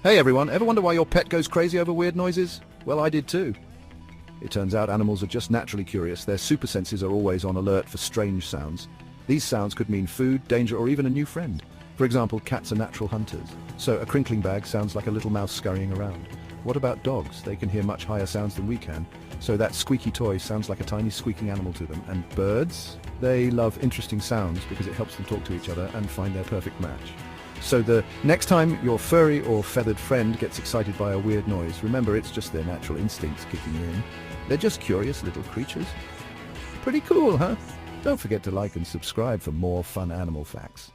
Hey everyone, ever wonder why your pet goes crazy over weird noises? Well, I did too. It turns out animals are just naturally curious. Their super senses are always on alert for strange sounds. These sounds could mean food, danger, or even a new friend. For example, cats are natural hunters. So a crinkling bag sounds like a little mouse scurrying around. What about dogs? They can hear much higher sounds than we can. So that squeaky toy sounds like a tiny squeaking animal to them. And birds? They love interesting sounds because it helps them talk to each other and find their perfect match. So the next time your furry or feathered friend gets excited by a weird noise, remember it's just their natural instincts kicking in. They're just curious little creatures. Pretty cool, huh? Don't forget to like and subscribe for more fun animal facts.